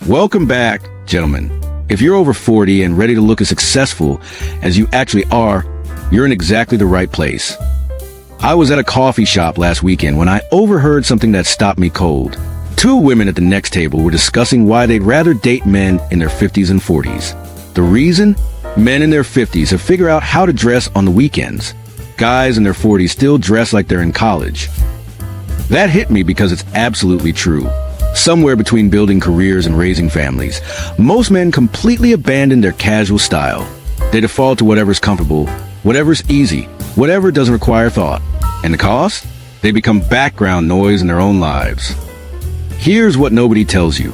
Welcome back, gentlemen. If you're over 40 and ready to look as successful as you actually are, you're in exactly the right place. I was at a coffee shop last weekend when I overheard something that stopped me cold. Two women at the next table were discussing why they'd rather date men in their 50s and 40s. The reason? Men in their 50s have figured out how to dress on the weekends. Guys in their 40s still dress like they're in college. That hit me because it's absolutely true. Somewhere between building careers and raising families, most men completely abandon their casual style. They default to whatever's comfortable, whatever's easy, whatever doesn't require thought. And the cost? They become background noise in their own lives. Here's what nobody tells you.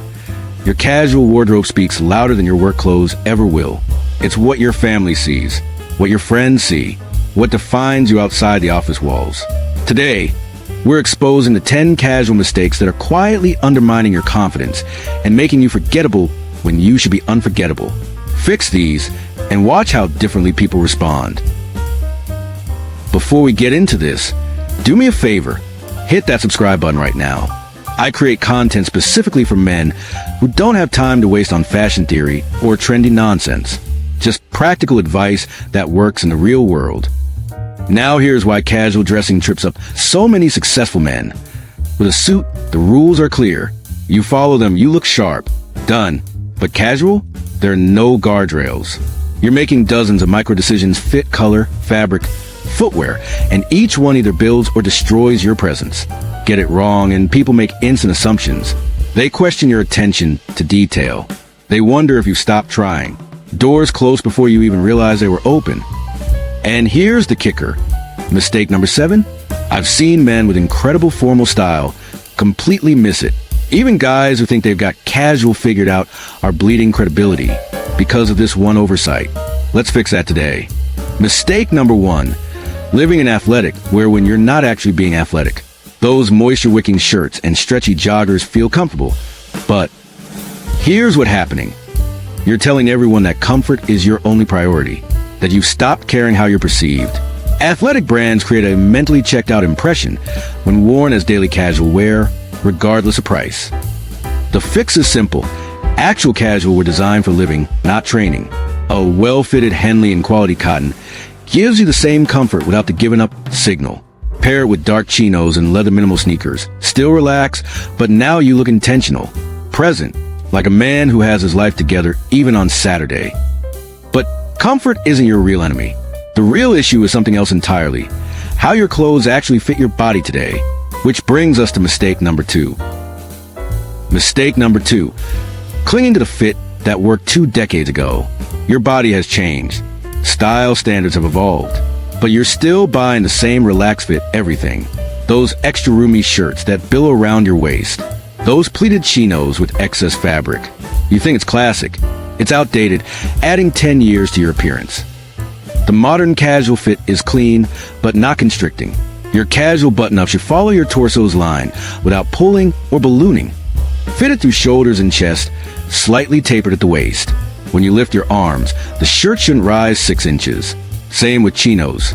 Your casual wardrobe speaks louder than your work clothes ever will. It's what your family sees, what your friends see, what defines you outside the office walls. Today, we're exposing the 10 casual mistakes that are quietly undermining your confidence and making you forgettable when you should be unforgettable. Fix these and watch how differently people respond. Before we get into this, do me a favor, hit that subscribe button right now. I create content specifically for men who don't have time to waste on fashion theory or trendy nonsense. Just practical advice that works in the real world. Now here's why casual dressing trips up so many successful men. With a suit, the rules are clear. You follow them, you look sharp. Done. But casual? There are no guardrails. You're making dozens of micro decisions: fit, color, fabric, footwear, and each one either builds or destroys your presence. Get it wrong and people make instant assumptions. They question your attention to detail. They wonder if you stopped trying. Doors close before you even realize they were open. And here's the kicker. Mistake number 7. I've seen men with incredible formal style completely miss it. Even guys who think they've got casual figured out are bleeding credibility because of this one oversight. Let's fix that today. Mistake number 1. Living in athletic, where when you're not actually being athletic. Those moisture-wicking shirts and stretchy joggers feel comfortable. But here's what's happening. You're telling everyone that comfort is your only priority, that you've stopped caring how you're perceived. Athletic brands create a mentally checked out impression when worn as daily casual wear, regardless of price. The fix is simple. Actual casual were designed for living, not training. A well-fitted Henley and quality cotton gives you the same comfort without the given up signal. Pair it with dark chinos and leather minimal sneakers. Still relax, but now you look intentional, present, like a man who has his life together even on Saturday. But comfort isn't your real enemy. The real issue is something else entirely. How your clothes actually fit your body today. Which brings us to mistake number 2. Mistake number 2. Clinging to the fit that worked 2 decades ago. Your body has changed. Style standards have evolved. But you're still buying the same relaxed fit everything. Those extra roomy shirts that billow around your waist. Those pleated chinos with excess fabric. You think it's classic. It's outdated, adding 10 years to your appearance. The modern casual fit is clean, but not constricting. Your casual button-up should follow your torso's line without pulling or ballooning. Fitted through shoulders and chest, slightly tapered at the waist. When you lift your arms, the shirt shouldn't rise 6 inches. Same with chinos.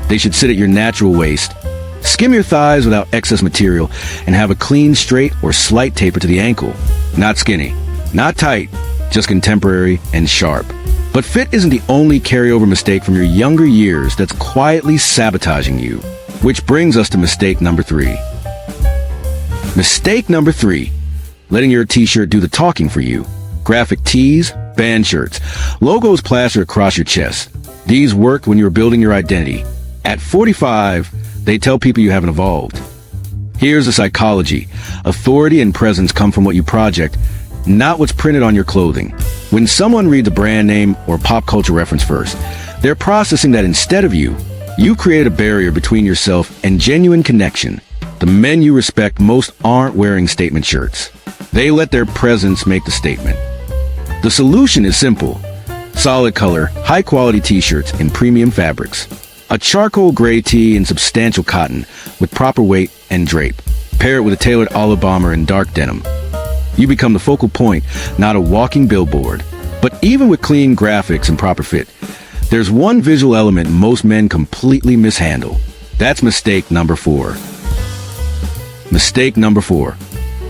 They should sit at your natural waist. Skim your thighs without excess material and have a clean, straight, or slight taper to the ankle. Not skinny, not tight, just contemporary and sharp. But fit isn't the only carryover mistake from your younger years that's quietly sabotaging you. Which brings us to mistake number 3. Mistake number 3. Letting your t-shirt do the talking for you. Graphic tees, band shirts, logos plastered across your chest. These worked when you were building your identity. At 45, they tell people you haven't evolved. Here's the psychology. Authority and presence come from what you project, not what's printed on your clothing. When someone reads a brand name or pop culture reference first, they're processing that instead of you, you create a barrier between yourself and genuine connection. The men you respect most aren't wearing statement shirts. They let their presence make the statement. The solution is simple. Solid color, high-quality t-shirts in premium fabrics. A charcoal gray tee in substantial cotton with proper weight and drape. Pair it with a tailored olive bomber in dark denim. You become the focal point, not a walking billboard. But even with clean graphics and proper fit, there's one visual element most men completely mishandle. That's mistake number 4. Mistake number 4.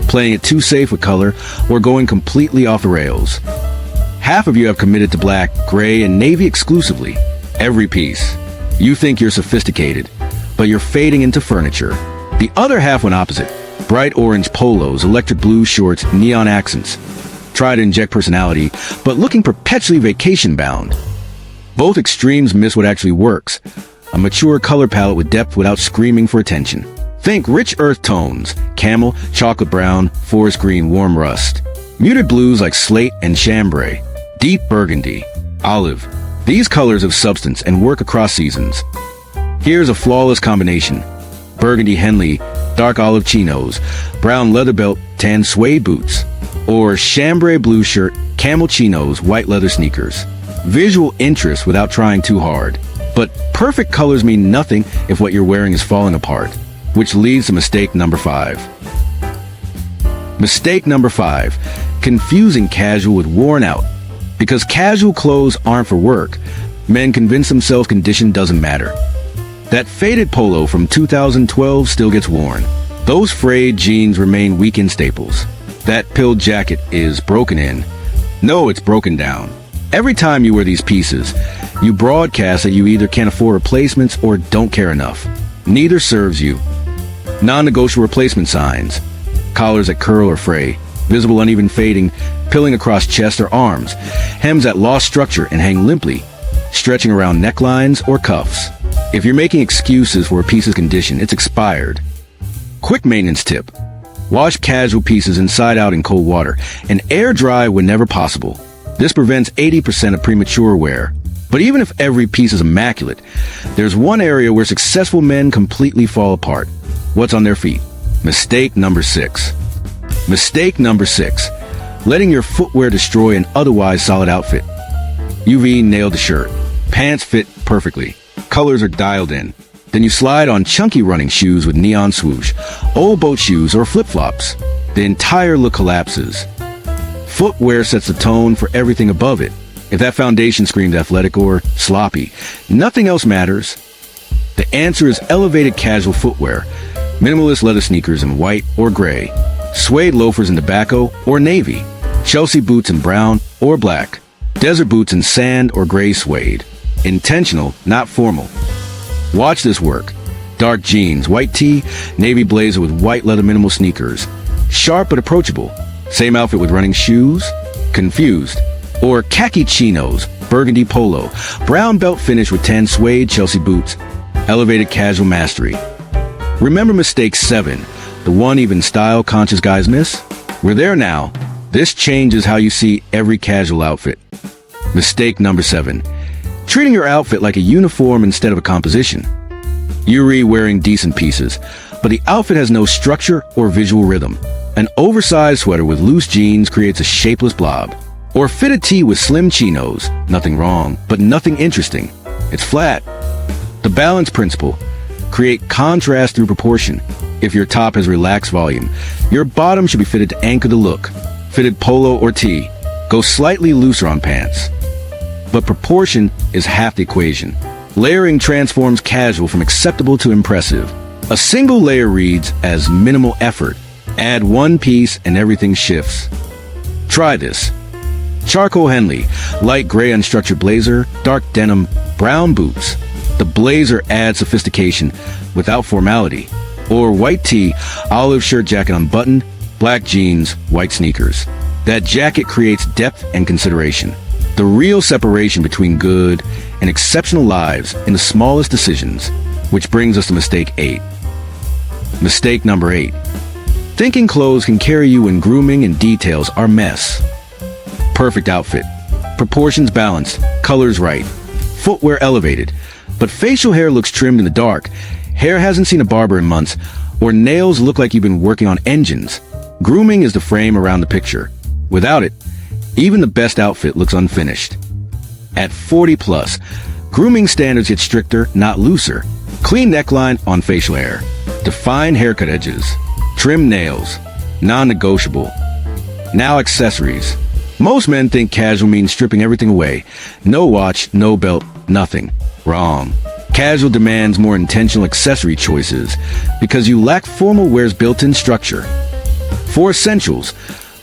playing it too safe with color, or going completely off the rails. Half of you have committed to black, gray, and navy exclusively. Every piece. You think you're sophisticated, but you're fading into furniture. The other half went opposite. Bright orange polos, electric blue shorts, neon accents. Try to inject personality, but looking perpetually vacation-bound. Both extremes miss what actually works. A mature color palette with depth without screaming for attention. Think rich earth tones, camel, chocolate brown, forest green, warm rust. Muted blues like slate and chambray. Deep burgundy, olive. These colors have substance and work across seasons. Here's a flawless combination. Burgundy Henley, dark olive chinos, brown leather belt, tan suede boots. Or chambray blue shirt, camel chinos, white leather sneakers. Visual interest without trying too hard. But perfect colors mean nothing if what you're wearing is falling apart. Which leads to mistake number 5. Mistake number 5. Confusing casual with worn out. Because casual clothes aren't for work, men convince themselves condition doesn't matter. That faded polo from 2012 still gets worn. Those frayed jeans remain weekend staples. That pilled jacket is broken in. No, it's broken down. Every time you wear these pieces, you broadcast that you either can't afford replacements or don't care enough. Neither serves you. Non-negotiable replacement signs. Collars that curl or fray. Visible uneven fading, pilling across chest or arms. Hems that lost structure and hang limply, stretching around necklines or cuffs. If you're making excuses for a piece's condition, it's expired. Quick maintenance tip. Wash casual pieces inside out in cold water and air dry whenever possible. This prevents 80% of premature wear. But even if every piece is immaculate, there's one area where successful men completely fall apart. What's on their feet? Mistake number 6. Mistake number 6. Letting your footwear destroy an otherwise solid outfit. UV nailed the shirt. Pants fit perfectly. Colors are dialed in. Then you slide on chunky running shoes with neon swoosh, old boat shoes, or flip-flops. The entire look collapses. Footwear sets the tone for everything above it. If that foundation screams athletic or sloppy, nothing else matters. The answer is elevated casual footwear. Minimalist leather sneakers in white or gray. Suede loafers in tobacco or navy. Chelsea boots in brown or black. Desert boots in sand or gray suede. Intentional, not formal. Watch this work. Dark jeans, white tee, navy blazer with white leather minimal sneakers. Sharp but approachable. Same outfit with running shoes? Confused. Or khaki chinos, burgundy polo, brown belt finish with tan suede Chelsea boots. Elevated casual mastery. Remember mistake 7, the one even style-conscious guys miss? We're there now. This changes how you see every casual outfit. Mistake number 7. Treating your outfit like a uniform instead of a composition. You're wearing decent pieces, but the outfit has no structure or visual rhythm. An oversized sweater with loose jeans creates a shapeless blob. Or fitted tee with slim chinos. Nothing wrong, but nothing interesting. It's flat. The balance principle. Create contrast through proportion. If your top has relaxed volume, your bottom should be fitted to anchor the look. Fitted polo or tee. Go slightly looser on pants. But proportion is half the equation. Layering transforms casual from acceptable to impressive. A single layer reads as minimal effort. Add one piece and everything shifts. Try this. Charcoal Henley, light gray unstructured blazer, dark denim, brown boots. The blazer adds sophistication without formality. Or white tee, olive shirt jacket unbuttoned, black jeans, white sneakers. That jacket creates depth and consideration. The real separation between good and exceptional lives in the smallest decisions. Which brings us to mistake 8. Mistake number 8. Thinking clothes can carry you when grooming and details are mess. Perfect outfit. Proportions balanced. Colors right. Footwear elevated. But facial hair looks trimmed in the dark. Hair hasn't seen a barber in months. Or nails look like you've been working on engines. Grooming is the frame around the picture. Without it, even the best outfit looks unfinished. At 40 plus, grooming standards get stricter, not looser. Clean neckline on facial hair. Define haircut edges. Trim nails. Non-negotiable. Now accessories. Most men think casual means stripping everything away. No watch, no belt, nothing. Wrong. Casual demands more intentional accessory choices because you lack formal wear's built-in structure. For essentials,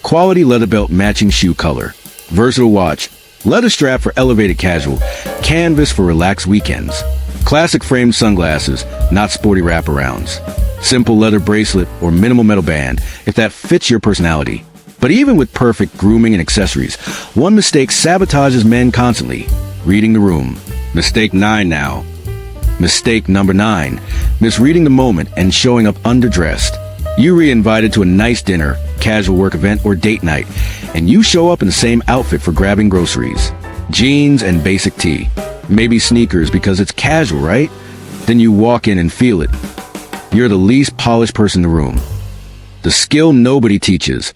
quality leather belt matching shoe color, versatile watch, leather strap for elevated casual, canvas for relaxed weekends, classic framed sunglasses, not sporty wraparounds, simple leather bracelet or minimal metal band if that fits your personality. But even with perfect grooming and accessories, one mistake sabotages men constantly: reading the room. Mistake 9 now. Mistake number 9, misreading the moment and showing up underdressed. You re-invited to a nice dinner, casual work event, or date night, and you show up in the same outfit for grabbing groceries. Jeans and basic tee. Maybe sneakers because it's casual, right? Then you walk in and feel it. You're the least polished person in the room. The skill nobody teaches: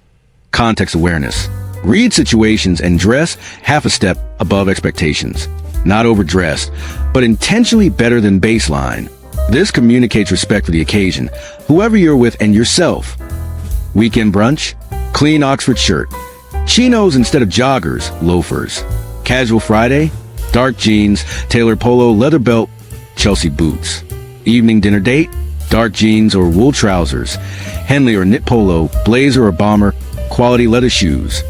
context awareness. Read situations and dress half a step above expectations. Not overdressed, but intentionally better than baseline. This communicates respect for the occasion, whoever you're with, and yourself. Weekend brunch? Clean Oxford shirt. Chinos instead of joggers, loafers. Casual Friday? Dark jeans, tailored polo, leather belt, Chelsea boots. Evening dinner date? Dark jeans or wool trousers. Henley or knit polo, blazer or bomber, quality leather shoes.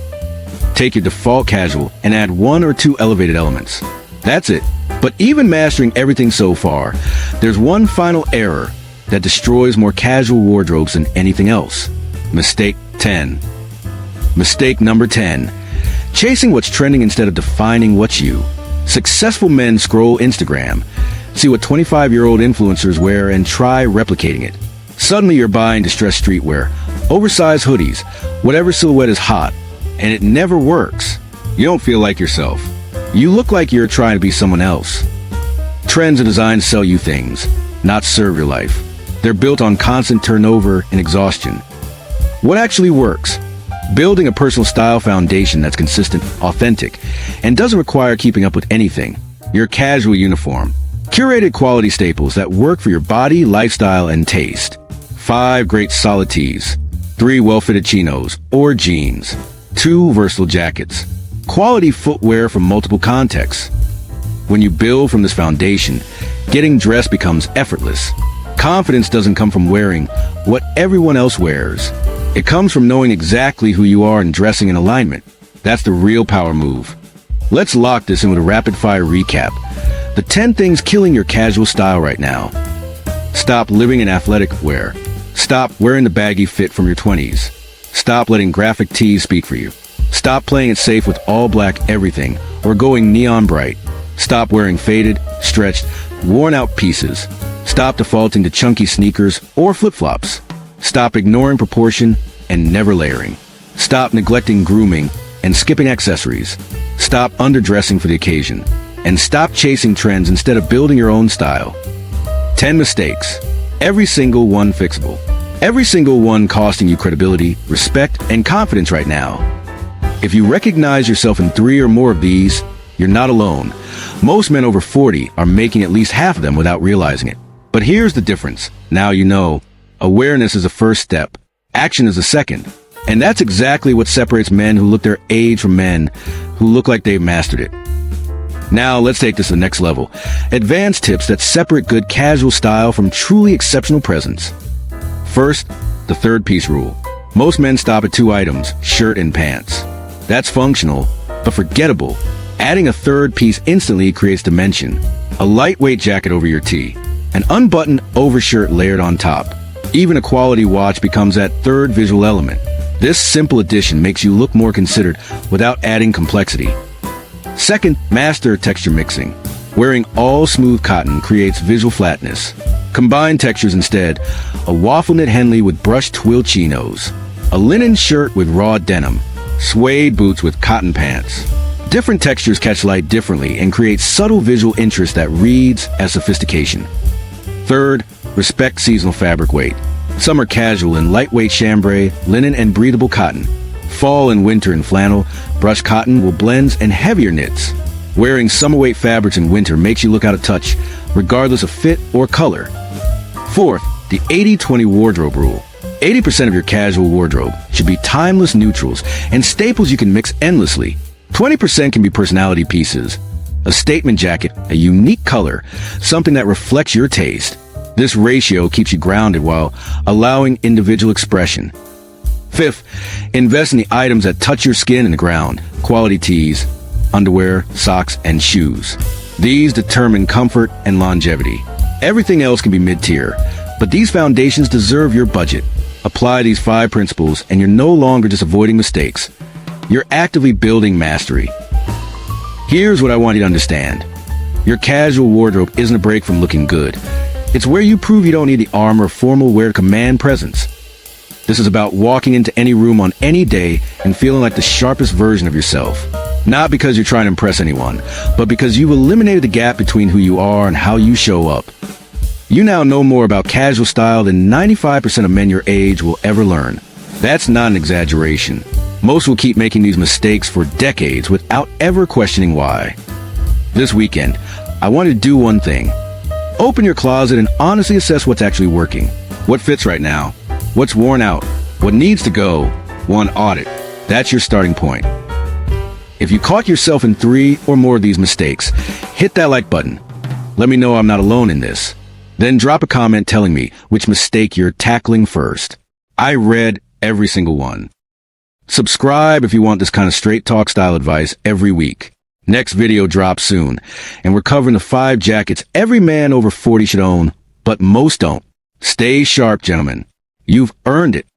Take your default casual and add 1 or 2 elevated elements. That's it. But even mastering everything so far, there's one final error that destroys more casual wardrobes than anything else. Mistake 10. Mistake number 10. Chasing what's trending instead of defining what's you. Successful men scroll Instagram, see what 25-year-old influencers wear, and try replicating it. Suddenly you're buying distressed streetwear, oversized hoodies, whatever silhouette is hot, and it never works. You don't feel like yourself. You look like you're trying to be someone else. Trends are designed to sell you things, not serve your life. They're built on constant turnover and exhaustion. What actually works? Building a personal style foundation that's consistent, authentic, and doesn't require keeping up with anything. Your casual uniform. Curated quality staples that work for your body, lifestyle, and taste. 5 great solid tees. 3 well-fitted chinos or jeans. 2 versatile jackets. Quality footwear from multiple contexts. When you build from this foundation, getting dressed becomes effortless. Confidence doesn't come from wearing what everyone else wears. It comes from knowing exactly who you are and dressing in alignment. That's the real power move. Let's lock this in with a rapid-fire recap. The 10 things killing your casual style right now. Stop living in athletic wear. Stop wearing the baggy fit from your 20s. Stop letting graphic tees speak for you. Stop playing it safe with all black everything or going neon bright. Stop wearing faded, stretched, worn-out pieces. Stop defaulting to chunky sneakers or flip-flops. Stop ignoring proportion and never layering. Stop neglecting grooming and skipping accessories. Stop underdressing for the occasion. And stop chasing trends instead of building your own style. 10 mistakes. Every single one fixable. Every single one costing you credibility, respect, and confidence right now. If you recognize yourself in 3 or more of these, you're not alone. Most men over 40 are making at least half of them without realizing it. But here's the difference. Now you know. Awareness is the first step. Action is the second. And that's exactly what separates men who look their age from men who look like they've mastered it. Now let's take this to the next level. Advanced tips that separate good casual style from truly exceptional presence. First, the 3-piece rule. Most men stop at 2 items, shirt and pants. That's functional, but forgettable. Adding a 3rd piece instantly creates dimension. A lightweight jacket over your tee. An unbuttoned overshirt layered on top. Even a quality watch becomes that 3rd visual element. This simple addition makes you look more considered without adding complexity. Second, master texture mixing. Wearing all smooth cotton creates visual flatness. Combine textures instead. A waffle knit Henley with brushed twill chinos. A linen shirt with raw denim. Suede boots with cotton pants. Different textures catch light differently and create subtle visual interest that reads as sophistication. Third, respect seasonal fabric weight. Summer casual in lightweight chambray, linen, and breathable cotton. Fall and winter in flannel, brushed cotton, wool blends, and heavier knits. Wearing summer weight fabrics in winter makes you look out of touch, regardless of fit or color. Fourth, the 80-20 wardrobe rule. 80% of your casual wardrobe should be timeless neutrals and staples you can mix endlessly. 20% can be personality pieces. A statement jacket, a unique color, something that reflects your taste. This ratio keeps you grounded while allowing individual expression. Fifth, invest in the items that touch your skin and the ground. Quality tees, underwear, socks, and shoes. These determine comfort and longevity. Everything else can be mid-tier, but these foundations deserve your budget. Apply these 5 principles and you're no longer just avoiding mistakes. You're actively building mastery. Here's what I want you to understand. Your casual wardrobe isn't a break from looking good. It's where you prove you don't need the armor or formal wear to command presence. This is about walking into any room on any day and feeling like the sharpest version of yourself. Not because you're trying to impress anyone, but because you've eliminated the gap between who you are and how you show up. You now know more about casual style than 95% of men your age will ever learn. That's not an exaggeration. Most will keep making these mistakes for decades without ever questioning why. This weekend, I want you to do one thing. Open your closet and honestly assess what's actually working. What fits right now? What's worn out? What needs to go? One audit. That's your starting point. If you caught yourself in 3 or more of these mistakes, hit that like button. Let me know I'm not alone in this. Then drop a comment telling me which mistake you're tackling first. I read every single one. Subscribe if you want this kind of straight talk style advice every week. Next video drops soon, and we're covering the 5 jackets every man over 40 should own, but most don't. Stay sharp, gentlemen. You've earned it.